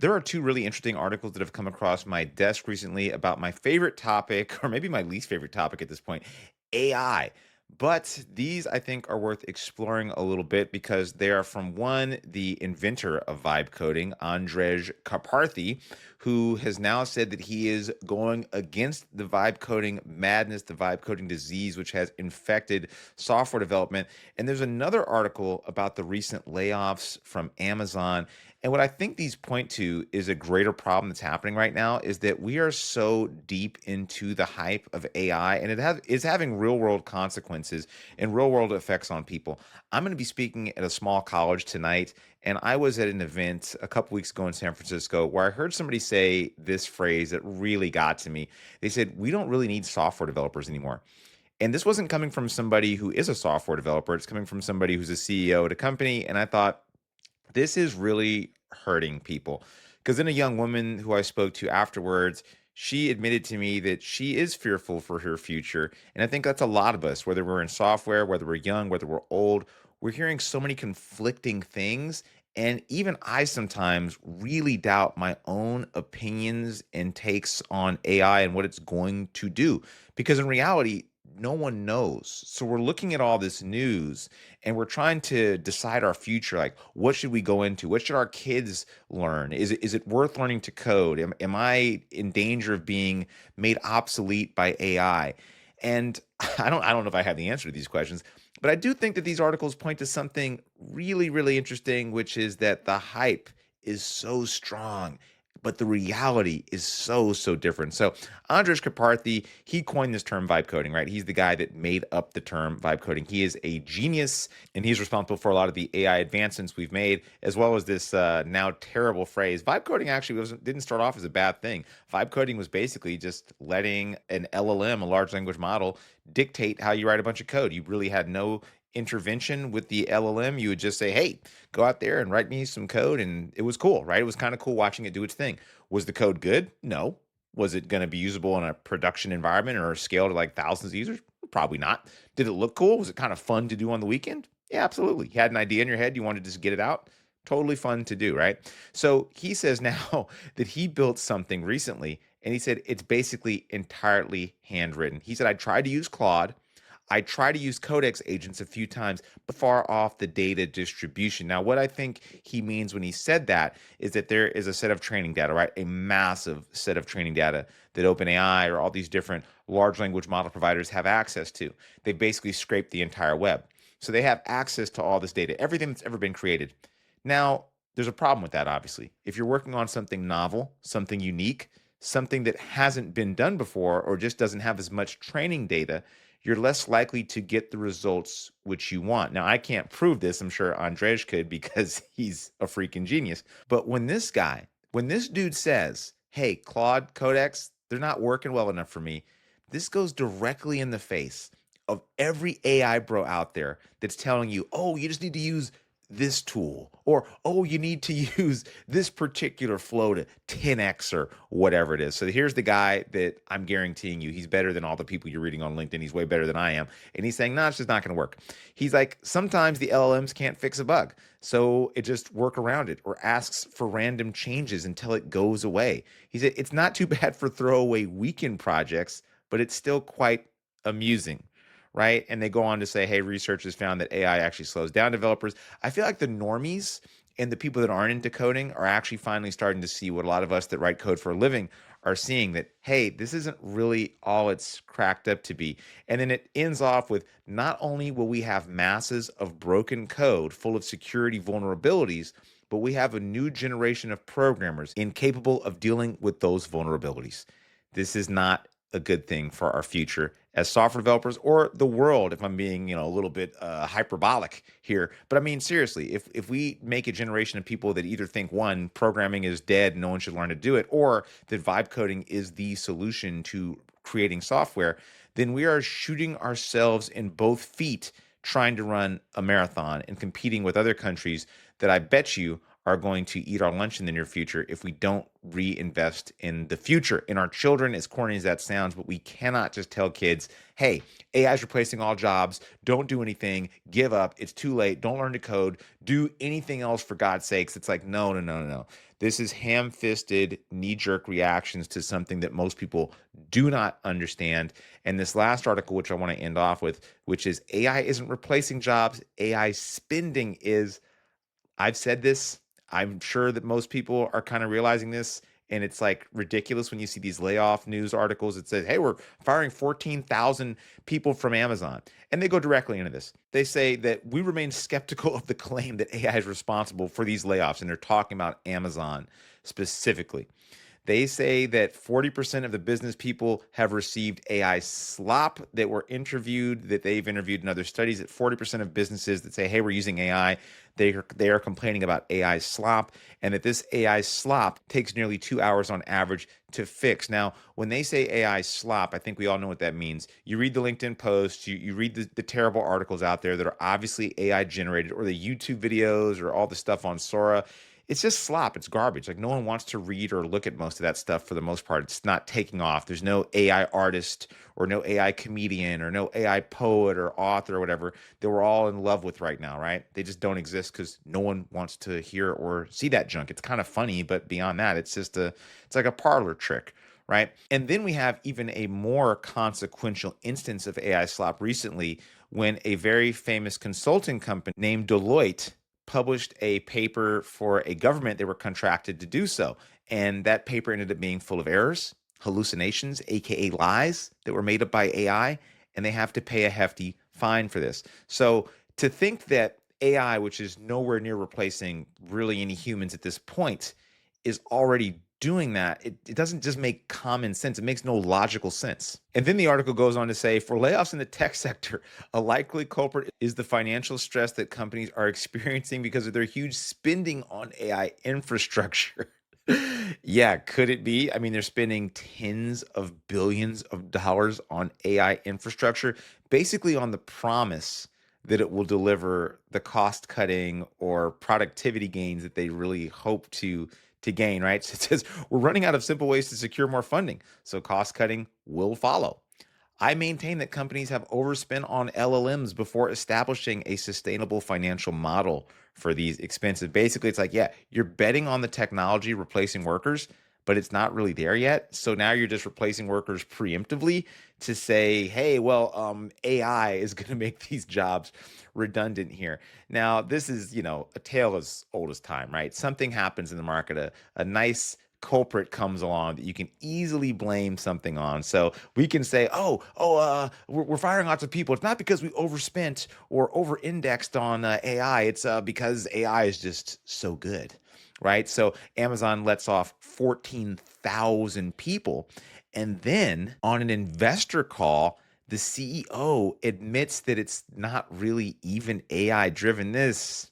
There are two really interesting articles that have come across my desk recently about my favorite topic, or maybe my least favorite topic at this point, AI. But these, I think, are worth exploring a little bit because they are from one, the inventor of vibe coding, Andrej Karpathy, who has now said that he is going against the vibe coding madness, the vibe coding disease, which has infected software development. And there's another article about the recent layoffs from Amazon. And what I think these point to is a greater problem that's happening right now is that we are so deep into the hype of AI, and is having real world consequences and real world effects on people. I'm going to be speaking at a small college tonight, and I was at an event a couple weeks ago in San Francisco where I heard somebody say this phrase that really got to me. They said, "We don't really need software developers anymore." And this wasn't coming from somebody who is a software developer. It's coming from somebody who's a CEO at a company. And I thought, this is really hurting people. Because then a young woman who I spoke to afterwards, she admitted to me that she is fearful for her future. And I think that's a lot of us, whether we're in software, whether we're young, whether we're old, we're hearing so many conflicting things. And even I sometimes really doubt my own opinions and takes on AI and what it's going to do. Because in reality, no one knows. So we're looking at all this news and we're trying to decide our future. Like, what should we go into? What should our kids learn? Is it worth learning to code? Am I in danger of being made obsolete by AI? And I don't know if I have the answer to these questions, but I do think that these articles point to something really, really interesting, which is that the hype is so strong, but the reality is so, so different. So Andrej Karpathy, he coined this term vibe coding, right? He's the guy that made up the term vibe coding. He is a genius, and he's responsible for a lot of the AI advancements we've made, as well as this now terrible phrase. Vibe coding actually didn't start off as a bad thing. Vibe coding was basically just letting an LLM, a large language model, dictate how you write a bunch of code. You really had no intervention with the LLM. You would just say, "Hey, go out there and write me some code," and it was cool, right? It was kind of cool watching it do its thing. Was the code good? No. Was it going to be usable in a production environment or a scale to like thousands of users? Probably not. Did it look cool? Was it kind of fun to do on the weekend? Yeah, absolutely. You had an idea in your head, you wanted to just get it out. Totally fun to do, right? So he says now that he built something recently, and he said it's basically entirely handwritten. He said, "I tried to use Claude. I try to use Codex agents a few times, but far off the data distribution." Now, what I think he means when he said that is that there is a set of training data, right? A massive set of training data that OpenAI or all these different large language model providers have access to. They basically scrape the entire web. So they have access to all this data, everything that's ever been created. Now, there's a problem with that, obviously. If you're working on something novel, something unique, something that hasn't been done before, or just doesn't have as much training data, you're less likely to get the results which you want. Now, I can't prove this. I'm sure Andrej could because he's a freaking genius. But when this dude says, "Hey, Claude Codex, they're not working well enough for me," this goes directly in the face of every AI bro out there that's telling you, "Oh, you just need to use this tool," or, "Oh, you need to use this particular flow to 10x," or whatever it is. So here's the guy that I'm guaranteeing you, he's better than all the people you're reading on LinkedIn. He's way better than I am. And he's saying, "No, it's just not going to work." He's like, sometimes the LLMs can't fix a bug. So it just work around it or asks for random changes until it goes away. He said, "It's not too bad for throwaway weekend projects, but it's still quite amusing." Right. And they go on to say, "Hey, research has found that AI actually slows down developers." I feel like the normies and the people that aren't into coding are actually finally starting to see what a lot of us that write code for a living are seeing, that, hey, this isn't really all it's cracked up to be. And then it ends off with, not only will we have masses of broken code full of security vulnerabilities, but we have a new generation of programmers incapable of dealing with those vulnerabilities. This is not a good thing for our future as software developers or the world, if I'm being, a little bit hyperbolic here. But I mean, seriously, if we make a generation of people that either think, one, programming is dead and no one should learn to do it, or that vibe coding is the solution to creating software, then we are shooting ourselves in both feet trying to run a marathon and competing with other countries that I bet you are going to eat our lunch in the near future if we don't reinvest in the future, in our children, as corny as that sounds. But we cannot just tell kids, hey, AI is replacing all jobs. Don't do anything. Give up. It's too late. Don't learn to code. Do anything else for God's sakes. It's like, no, no, no, no, no. This is ham fisted, knee jerk reactions to something that most people do not understand. And this last article, which I want to end off with, which is AI isn't replacing jobs, AI spending is. I've said this. I'm sure that most people are kind of realizing this. And it's like ridiculous when you see these layoff news articles. It says, hey, we're firing 14,000 people from Amazon. And they go directly into this. They say that we remain skeptical of the claim that AI is responsible for these layoffs. And they're talking about Amazon specifically. They say that 40% of the business people have received AI slop that were interviewed, that they've interviewed in other studies, that 40% of businesses that say, hey, we're using AI, they are complaining about AI slop, and that this AI slop takes nearly 2 hours on average to fix. Now, when they say AI slop, I think we all know what that means. You read the LinkedIn posts, you read the terrible articles out there that are obviously AI generated, or the YouTube videos, or all the stuff on Sora. It's just slop. It's garbage. Like, no one wants to read or look at most of that stuff for the most part. It's not taking off. There's no AI artist or no AI comedian or no AI poet or author or whatever that we're all in love with right now, right? They just don't exist because no one wants to hear or see that junk. It's kind of funny, but beyond that, it's like a parlor trick. Right. And then we have even a more consequential instance of AI slop recently, when a very famous consulting company named Deloitte published a paper for a government they were contracted to do so. And that paper ended up being full of errors, hallucinations, AKA lies that were made up by AI, and they have to pay a hefty fine for this. So to think that AI, which is nowhere near replacing really any humans at this point, is already doing that, it doesn't just make common sense. It makes no logical sense. And then the article goes on to say, for layoffs in the tech sector, a likely culprit is the financial stress that companies are experiencing because of their huge spending on AI infrastructure. Yeah, could it be? I mean, they're spending tens of billions of dollars on AI infrastructure, basically on the promise that it will deliver the cost cutting or productivity gains that they really hope to gain, right? So it says we're running out of simple ways to secure more funding, so cost cutting will follow. I maintain that companies have overspent on LLMs before establishing a sustainable financial model for these expenses. Basically, it's like, yeah, you're betting on the technology replacing workers, but it's not really there yet. So now you're just replacing workers preemptively to say, hey, well, AI is going to make these jobs redundant here. Now, this is, a tale as old as time, right? Something happens in the market, a nice culprit comes along that you can easily blame something on. So we can say, we're firing lots of people. It's not because we overspent or over-indexed on AI. It's because AI is just so good, right? So Amazon lets off 14,000 people. And then on an investor call, the CEO admits that it's not really even AI driven. This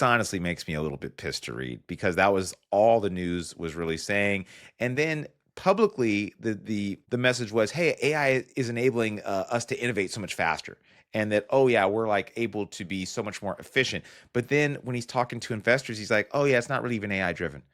honestly makes me a little bit pissed to read, because that was all the news was really saying. And then publicly, the message was, hey, AI is enabling us to innovate so much faster, and that, oh yeah, we're like able to be so much more efficient. But then when he's talking to investors, he's like, oh yeah, it's not really even AI driven.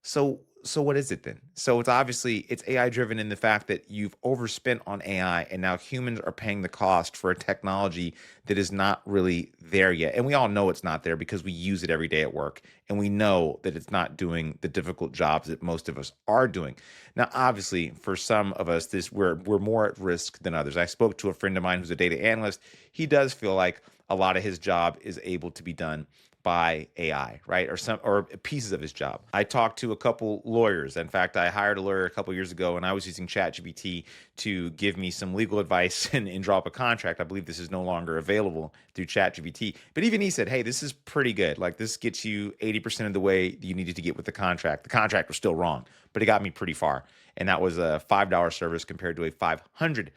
So what is it then? So it's AI driven in the fact that you've overspent on AI, and now humans are paying the cost for a technology that is not really there yet. And we all know it's not there because we use it every day at work, and we know that it's not doing the difficult jobs that most of us are doing. Now, obviously, for some of us, we're more at risk than others. I spoke to a friend of mine who's a data analyst. He does feel like a lot of his job is able to be done by AI, right? Or pieces of his job. I talked to a couple lawyers. In fact, I hired a lawyer a couple years ago, and I was using ChatGPT to give me some legal advice and draw up a contract. I believe this is no longer available through ChatGPT. But even he said, hey, this is pretty good. Like, this gets you 80% of the way you needed to get with the contract. The contract was still wrong, but it got me pretty far. And that was a $5 service compared to a $500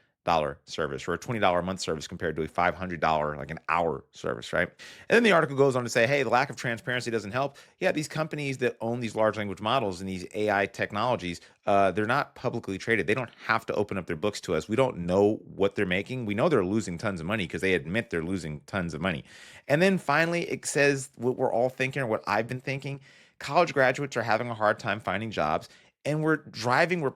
service or a $20 a month service compared to a $500 like an hour service, right? And then the article goes on to say, hey, the lack of transparency doesn't help. Yeah, these companies that own these large language models and these AI technologies, they're not publicly traded. They don't have to open up their books to us. We don't know what they're making. We know they're losing tons of money because they admit they're losing tons of money. And then finally, it says what we're all thinking or what I've been thinking. College graduates are having a hard time finding jobs, and we're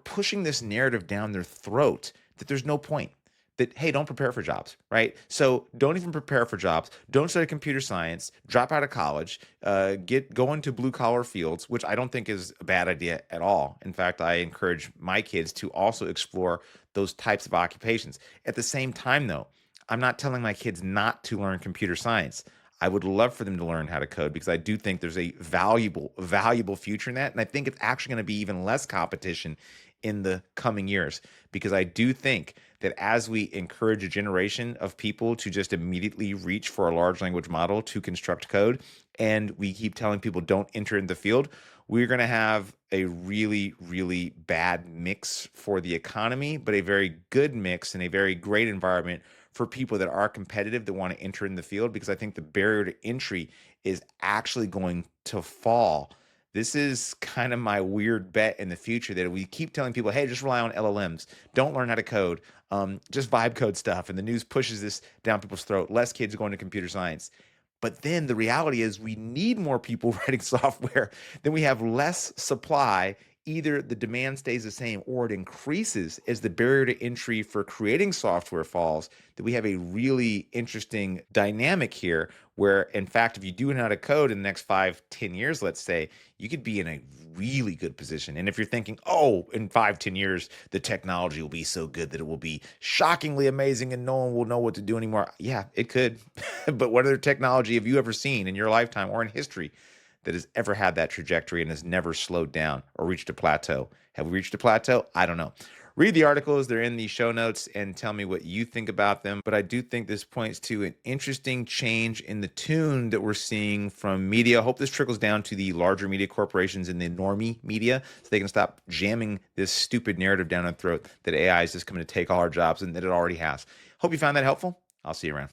pushing this narrative down their throat that there's no point. That, hey, don't prepare for jobs, right? So don't even prepare for jobs. Don't study computer science. Drop out of college. Go into blue collar fields, which I don't think is a bad idea at all. In fact, I encourage my kids to also explore those types of occupations. At the same time, though, I'm not telling my kids not to learn computer science. I would love for them to learn how to code because I do think there's a valuable future in that. And I think it's actually going to be even less competition in the coming years because I do think that as we encourage a generation of people to just immediately reach for a large language model to construct code, and we keep telling people don't enter in the field, we're going to have a really bad mix for the economy, but a very good mix and a very great environment for people that are competitive that want to enter in the field because I think the barrier to entry is actually going to fall. This is kind of my weird bet in the future that we keep telling people, hey, just rely on LLMs. Don't learn how to code. Just vibe code stuff. And the news pushes this down people's throat. Less kids going to computer science. But then the reality is we need more people writing software. Then we have less supply. Either the demand stays the same or it increases as the barrier to entry for creating software falls. That we have a really interesting dynamic here where, in fact, if you do know how to code in the next 5, 10 years, let's say, you could be in a really good position. And if you're thinking, oh, in 5, 10 years, the technology will be so good that it will be shockingly amazing and no one will know what to do anymore. Yeah, it could. But what other technology have you ever seen in your lifetime or in history that has ever had that trajectory and has never slowed down or reached a plateau? Have we reached a plateau? I don't know. Read the articles, they're in the show notes, and tell me what you think about them. But I do think this points to an interesting change in the tune that we're seeing from media. I hope this trickles down to the larger media corporations and the normie media so they can stop jamming this stupid narrative down our throat that AI is just coming to take all our jobs and that it already has. Hope you found that helpful. I'll see you around.